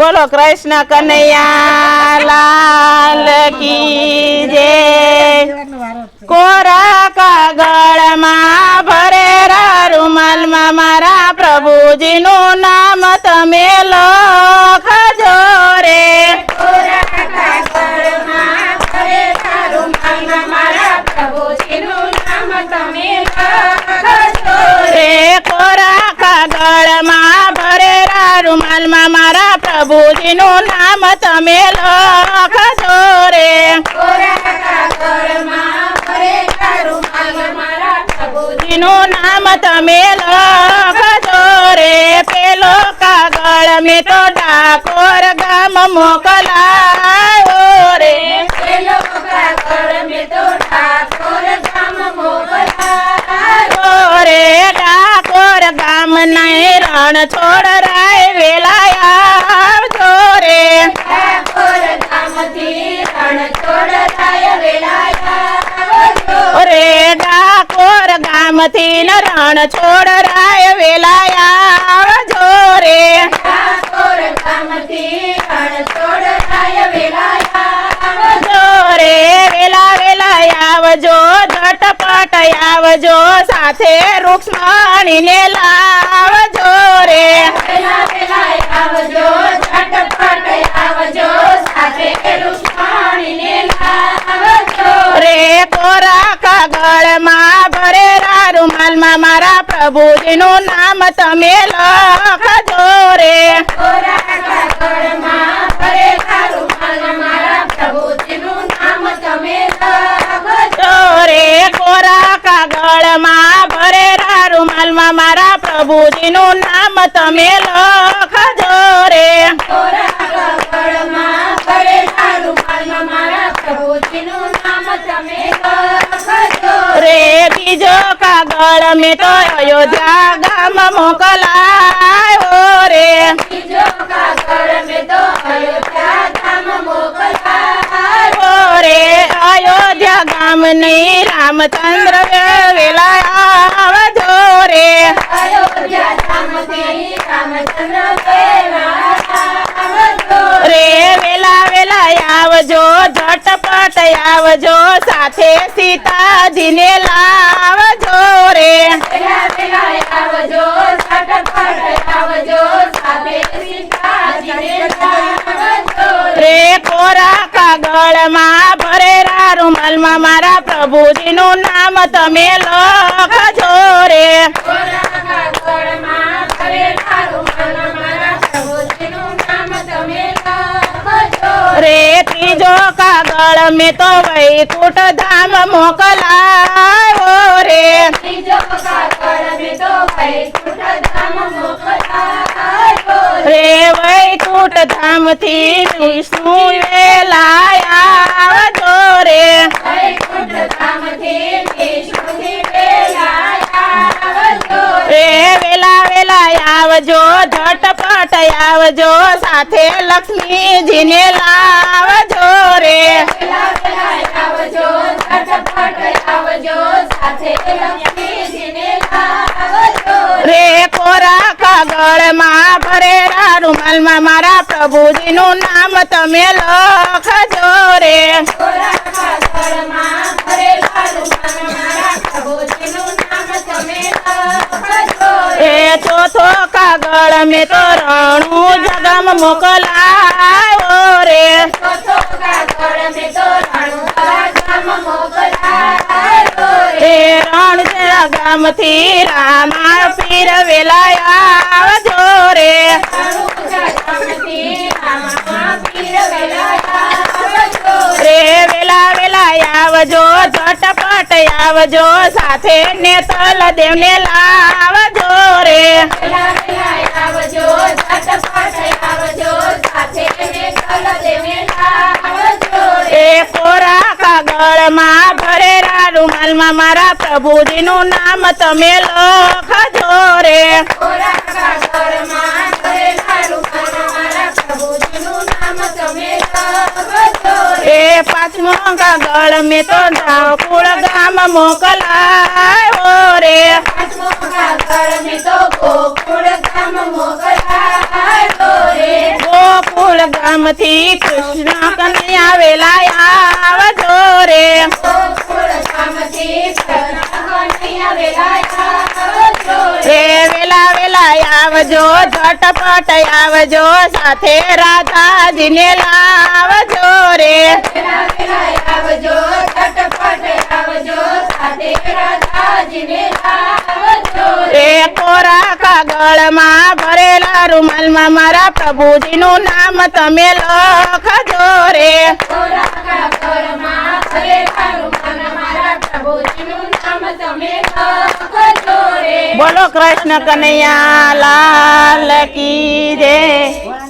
बोलो कृष्ण कन्हैया लाल की जय। कोरा कागळ में भरेरा रूमाल में मारा प्रभुजी नु नाम तमे लखजो रे। कोरा कागळ में भरेरा रूमाल में मारा प्रभुजी नु नाम तमे लखजो रे। कोरा कागळ में भरेरा रूमाल में मारा प्रभुजी नु नाम तमे लखजो रे। कोरा कागळ में भरेरा रूमाल में मारा प्रभुजी नु नाम तमे लखजो रे। पेलो कागळ में तो डाकोर गाम मोकलायो रे। पेलो कागळ में तो ठाकोर गाम मोकलायो रे। डाकोर गाम नहीं रण छोड़ राय वेलाया रे। ठाकोर गाम थी रण छोड़ राय वेलाया रे। डाकोर गाम थी न रण छोड़ राय वेलाया रे। ठाकोर गाम थी रण छोड़ राय वेलाया रे। वेला वेला आवजो झटपट आवजो साथे रुक्ष्मणी ने लावजो रे। वेला वेला आवजो झटपट आवजो साथे रुक्ष्मणी ने लावजो रे। कोरा कागळ में भरेरा रूमाल में मारा प्रभुजी नु नाम तमे लखजो रे। कोरा कागळ में भरेला रूमाल में मारा प्रभुजी नु नाम तमे लखजो रे। कोरा कागळ में भरेरा रूमाल में मारा प्रभुजी नु नाम तमे लखजो रे। कोरा कागळ में भरेला रूमाल में मारा प्रभुजी नु नाम तमे लखजो रे। बीजो कागळ में तो अयोध्या गाम मोकलायो रे। बीजो कागळ में तो अयोध्या धाम मोकलायो रे। अयोध्या गाम नहीं रामचंद्र वेलाया आवजो रे। अयोध्या धाम थी रामचंद्र वेलाया रे। वेला वेला आवजो झटपट आवजो साथे सीताजी ने लावजो रे। वेला वेला आवजो झटपट आवजो साथे सीताजी ने लावजो रे। कोरा कागळ में भरेरा रूमाल में मारा प्रभुजी नु नाम तमे लखजो रे। कोरा कागळ में भरेला रूमाल में मारा प्रभुजी नु नाम तमे लखजो रे। तीजो कागळ में तो वैकुंठ धाम मोकलायो रे। तीजो कागळ में तो वैकुंठ धाम मोकलायो रे। वैकुंठ धाम थी विष्णु वेलाया आवजो रे। वैकुंठ धाम थी विष्णु वेलाया आवजो रे। वेला वेला आवजो झटपट आवजो साथे लक्ष्मीजी ने लावजो रे। वेला वेला आवजो झटपट आवजो साथे लक्ष्मीजी ने लावजो रे। कोरा कागळ में भरेरा रूमाल में मारा प्रभुजी नु नाम तमे लखजो रे। कोरा कागळ में भरेला रूमाल में मारा प्रभुजी नु नाम तमे लखजो ए चौथो कागळ में तो रणु जगम मोकलायो रे। चौथो कागळ में तो रणु जगम मोकलायो रे। रण जगम थी रामा पीर वेलाया आवजो रे। रणु जगम थी रामा पीर वेलाया आवजो रे। वेला वेला आवजो झटपट आवजो साथे नेतल देव ने लावजो रे। वेला वेला आवजो झटपट आवजो साथे नेतल देव ने लावजो ए कोरा कागळ में भरेरा रूमाल में मारा प्रभुजी नु नाम तमे लखजो रे। कोरा कागळ में भरेला रूमाल में मारा प्रभुजी नु नाम तमे लखजो ए पांचमो कागळ में तो डाकुळ गाम मोकलायो रे। पांचमो कागळ में तो गोकुळ धाम मोकलायो रे। गोकुळ ધામથી કૃષ્ણ કનૈયા વેલા આવજો રે ગોકુળ ધામથી કૃષ્ણ કનૈયા વેલા આવજો રે. રે વેલા વેલા આવજો ઝટપટ આવજો સાથે રાધાજીને લાવજો રે વેલા વેલા આવજો ઝટપટ આવજો સાથે રાધાજીને લાવજો રે. રે કોરા કાગળમાં ભરેલા રૂમાલમાં મારા પ્રભુજીનું નામ તમે લખજો રે કોરા કાગળમાં ભરેલા રૂમાલમાં મારા પ્રભુજીનું નામ તમે લખજો રે. બોલો કૃષ્ણ કનૈયા લાલ કી જય.